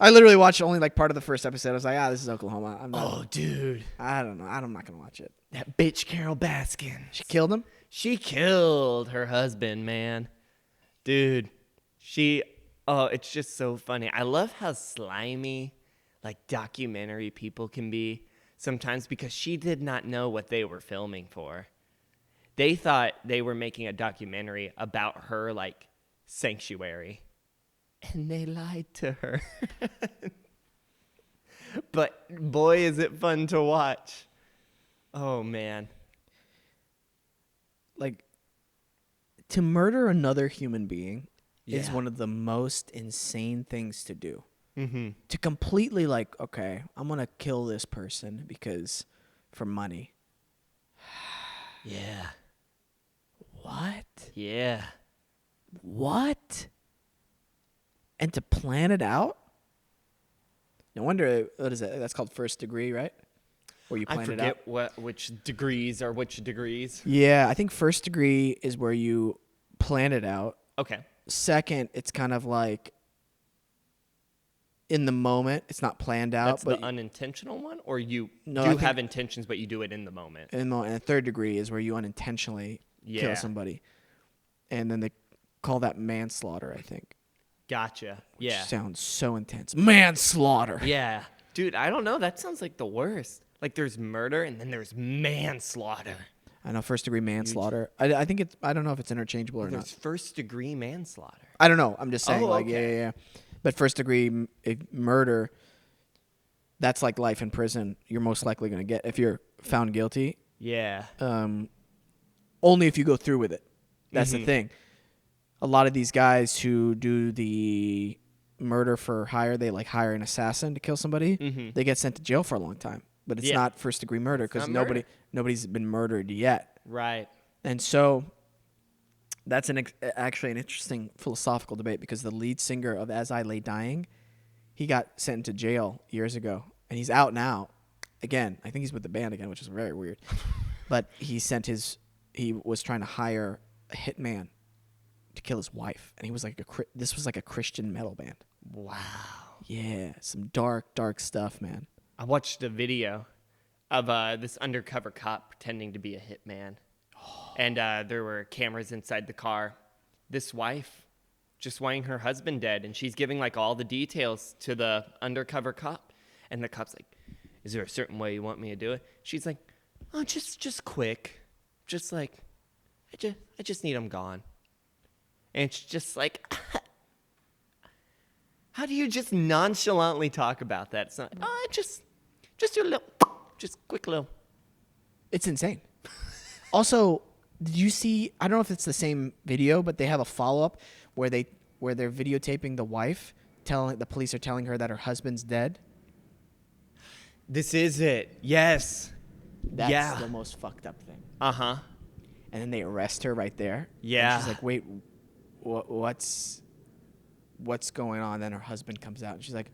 I literally watched only like part of the first episode. I was like, this is Oklahoma. Oh, dude. I don't know. I'm not going to watch it. That bitch Carol Baskin. She killed him? She killed her husband, man. Dude. It's just so funny. I love how slimy, like, documentary people can be sometimes because she did not know what they were filming for. They thought they were making a documentary about her, like, sanctuary. And they lied to her. But boy, is it fun to watch. Oh, man. Like, to murder another human being is Yeah. one of the most insane things to do. Mm-hmm. To completely, like, okay, I'm going to kill this person because for money. Yeah. What? Yeah. What? And to plan it out? No wonder, what is that? That's called first degree, right? Where you I plan it out. forget which degrees are which degrees. Yeah, I think first degree is where you plan it out. Okay. Second, it's kind of like in the moment. It's not planned out. That's but the unintentional one? Or you No, I do think- have intentions, but you do it in the moment? and a third degree is where you unintentionally Yeah. kill somebody. And then they call that manslaughter, I think. Gotcha. Which Yeah. sounds so intense. Manslaughter. Yeah. Dude, I don't know. That sounds like the worst. Like there's murder and then there's manslaughter. I know first degree manslaughter. I think it's, I don't know if it's interchangeable or There's not. first degree manslaughter. I don't know. I'm just saying, Oh, like, okay. yeah. But first degree murder, that's like life in prison. You're most likely going to get if you're found guilty. Yeah. Only if you go through with it. That's the Mhm. thing. A lot of these guys who do the murder for hire, they like hire an assassin to kill somebody. Mhm. They get sent to jail for a long time. But it's Yeah. not first degree murder It's because not murder. nobody's been murdered yet. Right. And so that's actually an interesting philosophical debate because the lead singer of As I Lay Dying, he got sent to jail years ago, and he's out now. Again, I think he's with the band again, which is very weird. But he was trying to hire a hitman to kill his wife, and he was like this was like a Christian metal band. Wow. Yeah, some dark stuff, man. I watched a video of this undercover cop pretending to be a hitman. And there were cameras inside the car. This wife just wanting her husband dead, and she's giving like all the details to the undercover cop. And the cop's like, "Is there a certain way you want me to do it?" She's like, "Oh, just quick. Just like I just need them gone. And it's just like, how do you just nonchalantly talk about that? It's not, just do a little, just quick little. It's insane. Also, did you see? I don't know if it's the same video, but they have a follow up where they're videotaping the wife, the police are telling her that her husband's dead. This is it. Yes. That's the most fucked up thing. Uh-huh. And then they arrest her right there. Yeah. And she's like, wait, what's going on? Then her husband comes out and she's like,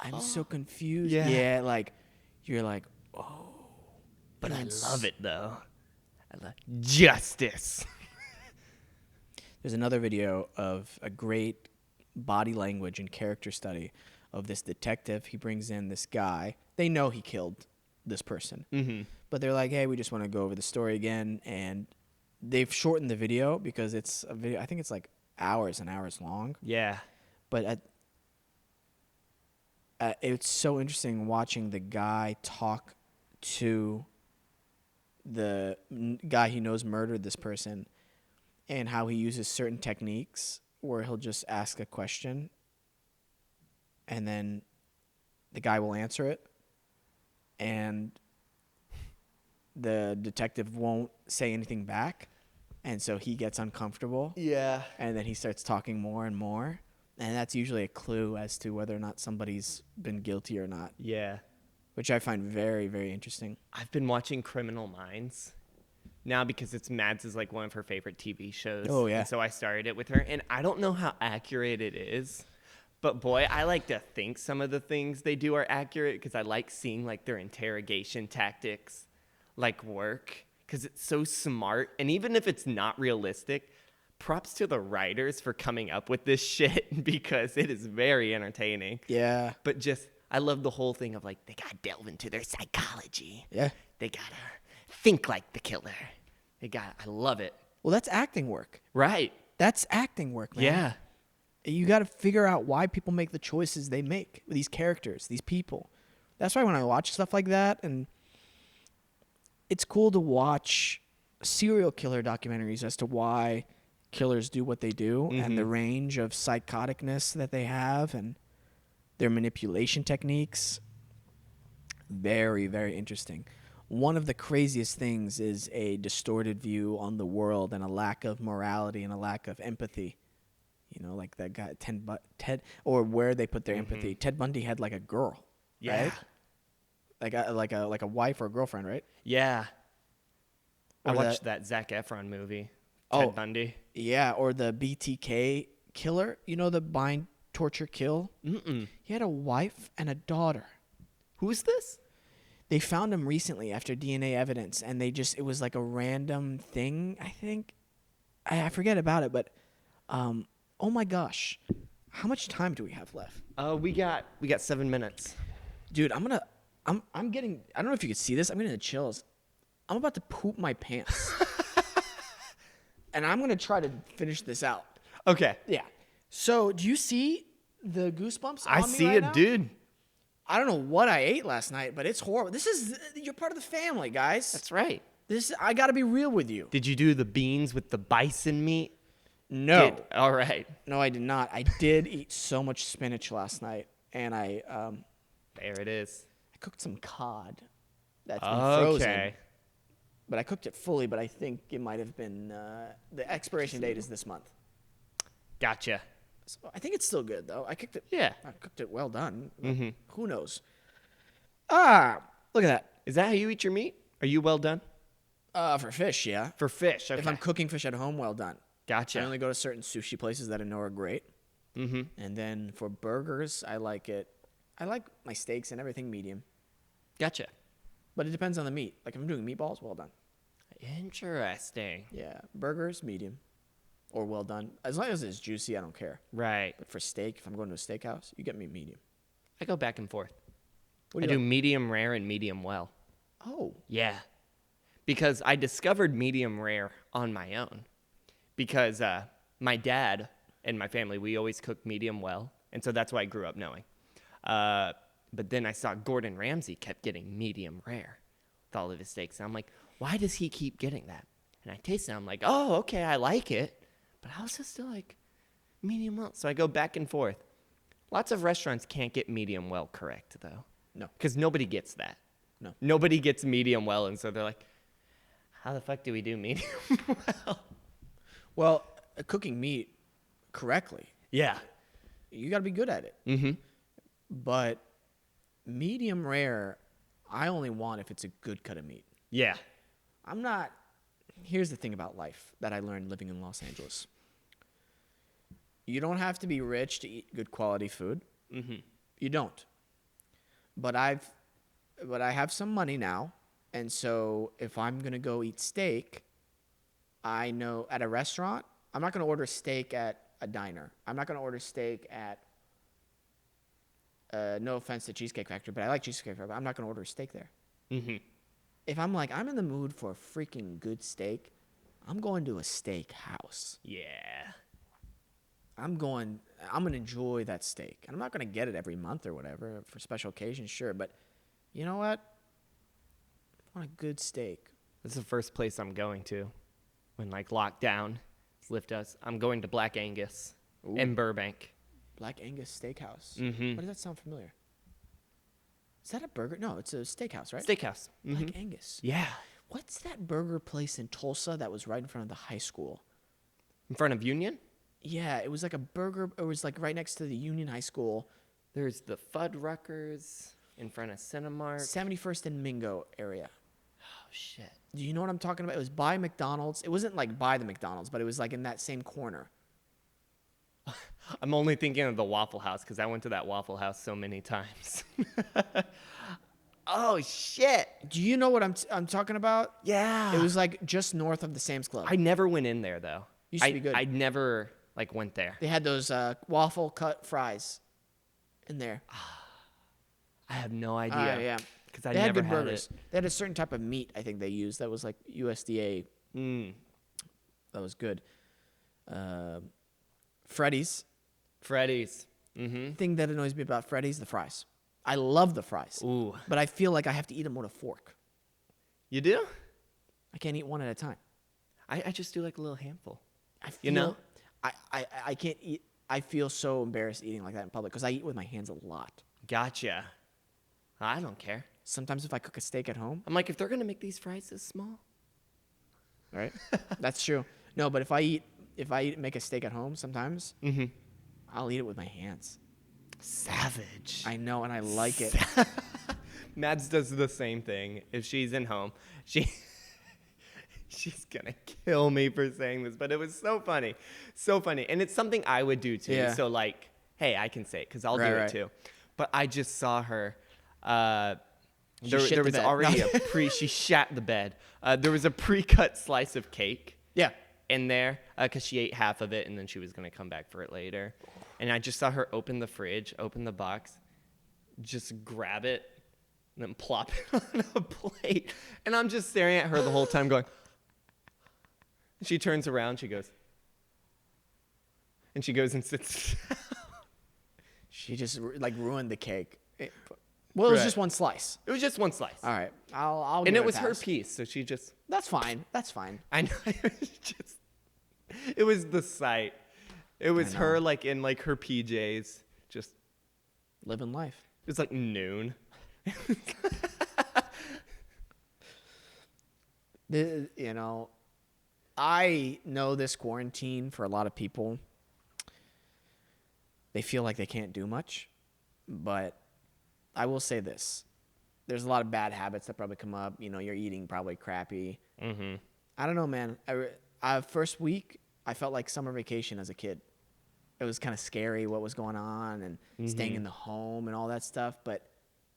I'm so confused. Yeah. Like, you're like, oh. But I love it, though. I love justice. There's another video of a great body language and character study of this detective. He brings in this guy. They know he killed this person. Mm-hmm. But they're like, hey, we just want to go over the story again. And they've shortened the video because it's a video. I think it's like hours and hours long. Yeah. But it's so interesting watching the guy talk to the guy he knows murdered this person and how he uses certain techniques where he'll just ask a question and then the guy will answer it and the detective won't say anything back, and so he gets uncomfortable. Yeah. And then he starts talking more and more, and that's usually a clue as to whether or not somebody's been guilty or not, Yeah. which I find very, very interesting. I've been watching Criminal Minds now because it's Mads is like one of her favorite TV shows. Oh, yeah. And so I started it with her, and I don't know how accurate it is, but boy, I like to think some of the things they do are accurate because I like seeing like their interrogation tactics like work because it's so smart. And even if it's not realistic, props to the writers for coming up with this shit because it is very entertaining. Yeah. But just, I love the whole thing of like, they gotta delve into their psychology. Yeah. They gotta think like the killer. I love it. Well, that's acting work. Right. That's acting work, man. Yeah. You got to figure out why people make the choices they make with these characters, these people. That's why when I watch stuff like that, and it's cool to watch serial killer documentaries as to why killers do what they do and the range of psychoticness that they have and their manipulation techniques. Very, very interesting. One of the craziest things is a distorted view on the world and a lack of morality and a lack of empathy. You know, like that guy, Ted, or where they put their empathy. Ted Bundy had like a girl, Yeah. right? Like a wife or a girlfriend, right? Yeah. I Or watched that Zac Efron movie, Oh. Ted Bundy. Yeah, or the BTK killer. You know, the bind, torture, kill. Mm-mm. He had a wife and a daughter. Who's this? They found him recently after DNA evidence, and it was like a random thing, I think. I forget about it, but oh my gosh. How much time do we have left? We got 7 minutes. Dude, I'm getting, I don't know if you can see this. I'm getting the chills. I'm about to poop my pants. And I'm going to try to finish this out. Okay. Yeah. So, do you see the goosebumps I on me see right it, now? dude. I don't know what I ate last night, but it's horrible. You're part of the family, guys. That's right. I got to be real with you. Did you do the beans with the bison meat? No. All right. No, I did not. I did eat so much spinach last night, and I There it is. cooked some cod that's been frozen. Okay. But I cooked it fully, but I think it might have been the expiration date is this month. Gotcha. So I think it's still good though. I cooked it well done. Mm-hmm. Who knows? Look at that. Is that how you eat your meat? Are you well done? For fish, yeah. For fish, okay. If I'm cooking fish at home, well done. Gotcha. I only go to certain sushi places that I know are great. Mm-hmm. And then for burgers, I like my steaks and everything medium. Gotcha. But it depends on the meat. Like if I'm doing meatballs, well done. Interesting. Yeah, burgers, medium. Or well done. As long as it's juicy, I don't care. Right. But for steak, if I'm going to a steakhouse, you get me medium. I go back and forth. What I do you do like? medium rare and medium well. Oh. Yeah. Because I discovered medium rare on my own. Because my dad and my family, we always cook medium well. And so that's why I grew up knowing. But then I saw Gordon Ramsay kept getting medium rare with all of his steaks. And I'm like, why does he keep getting that? And I taste it. I'm like, oh, okay, I like it. But I was just still like, medium well. So I go back and forth. Lots of restaurants can't get medium well correct, though. No. Because nobody gets that. No. Nobody gets medium well. And so they're like, how the fuck do we do medium well? Well, cooking meat correctly, Yeah. you got to be good at it. Mm-hmm. But medium rare, I only want if it's a good cut of meat. Yeah. I'm not. Here's the thing about life that I learned living in Los Angeles. You don't have to be rich to eat good quality food. Mm-hmm. You don't. But I have some money now, and so if I'm gonna go eat steak, I know at a restaurant, I'm not gonna order steak at a diner. I'm not gonna order steak at. No offense to Cheesecake Factory, but I like Cheesecake Factory. But I'm not gonna order a steak there. Mm-hmm. If I'm like, I'm in the mood for a freaking good steak, I'm going to a steak house. Yeah. I'm going to enjoy that steak. And I'm not going to get it every month or whatever for special occasions, sure. But you know what? I want a good steak. This is the first place I'm going to when like lockdown lift us. I'm going to Black Angus in Burbank. Black Angus Steakhouse. Mm-hmm. Why does that sound familiar? Is that a burger? No, it's a steakhouse, right? Steakhouse. Black Mm-hmm. Angus. Yeah. What's that burger place in Tulsa that was right in front of the high school? In front of Union? Yeah, it was like a burger. It was like right next to the Union High School. There's the Fuddruckers in front of Cinemark. 71st and Mingo area. Oh, shit. Do you know what I'm talking about? It was by McDonald's. It wasn't like by the McDonald's, but it was like in that same corner. I'm only thinking of the Waffle House because I went to that Waffle House so many times. Oh, shit. Do you know what I'm talking about? Yeah. It was like just north of the Sam's Club. I never went in there, though. Used to be good. I never, like, went there. They had those waffle cut fries in there. I have no idea. Yeah. Because I They had never good had burgers. They had a certain type of meat I think they used that was like USDA. it. That was good. Freddy's. Freddy's. Mm-hmm. Thing that annoys me about Freddy's, the fries. I love the fries. Ooh. But I feel like I have to eat them with a fork. You do? I can't eat one at a time. I just do, like, a little handful. I feel, You know? I can't eat. I feel so embarrassed eating like that in public because I eat with my hands a lot. Gotcha. I don't care. Sometimes if I cook a steak at home, I'm like, if they're going to make these fries this small. right? That's true. No, but if I make a steak at home, sometimes I'll eat it with my hands. Savage. I know, and I like it. Mads does the same thing. If she's in home, she's gonna kill me for saying this, but it was so funny, and it's something I would do too. Yeah. So like, hey, I can say it because I'll do Right, it right. too. But I just saw her. She There shit the was bed. already No. she shat the bed. There was a pre-cut slice of cake Yeah. in there because she ate half of it and then she was going to come back for it later. And I just saw her open the fridge, open the box, just grab it, and then plop it on a plate. And I'm just staring at her the whole time going, she turns around, she goes, and she goes and sits down. She just like ruined the cake. Well, it was Right. just one slice. It was just one slice. All right, I'll. And give it a was her pass. piece, so she just, That's fine. That's fine. I know, it was the sight. It was know. her like in like her PJs, just, Living life. it was like noon. You know, I know this quarantine for a lot of people. They feel like they can't do much, but I will say this: there's a lot of bad habits that probably come up. You know, you're eating probably crappy. Mm-hmm. I don't know, man. First week, I felt like summer vacation as a kid. It was kind of scary what was going on and staying in the home and all that stuff. But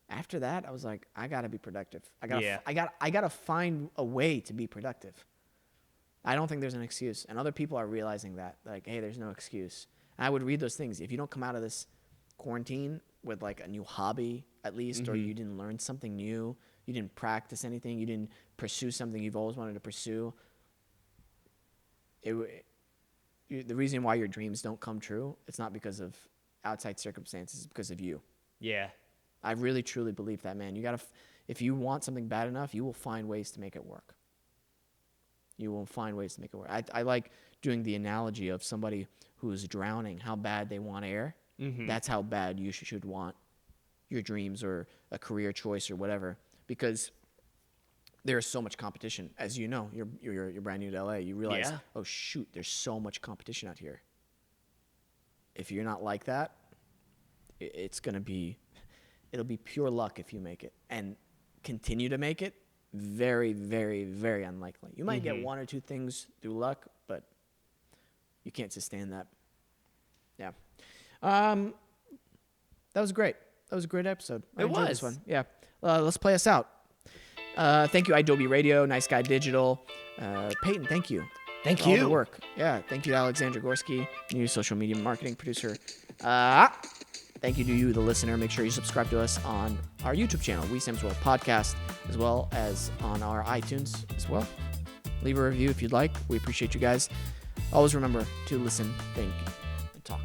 after that, I was like, I gotta be productive. I gotta find a way to be productive. I don't think there's an excuse, and other people are realizing that. Like, hey, there's no excuse. And I would read those things. If you don't come out of this quarantine with like a new hobby at least, or you didn't learn something new, you didn't practice anything, you didn't pursue something you've always wanted to pursue, the reason why your dreams don't come true, it's not because of outside circumstances, it's because of you. Yeah. I really truly believe that, man. You gotta, if you want something bad enough, you will find ways to make it work. You will find ways to make it work. I like doing the analogy of somebody who is drowning, how bad they want air. That's how bad you should want your dreams or a career choice or whatever, because there's so much competition. As you know, you're brand new to LA. You realize, oh shoot, there's so much competition out here. If you're not like that, it'll be pure luck if you make it, and continue to make it. Very, very, very unlikely. You might get one or two things through luck, but you can't sustain that. Yeah. That was great. That was a great episode. I enjoyed this one. Yeah. Let's play us out. Thank you, Adobe Radio, Nice Guy Digital. Peyton, thank you. Thank for all you. the work. Yeah. Thank you to Alexandra Gorski, new social media marketing producer. Thank you to you, the listener. Make sure you subscribe to us on our YouTube channel, Wesam's World Podcast, as well as on our iTunes as well. Leave a review if you'd like. We appreciate you guys. Always remember to listen, think, and talk.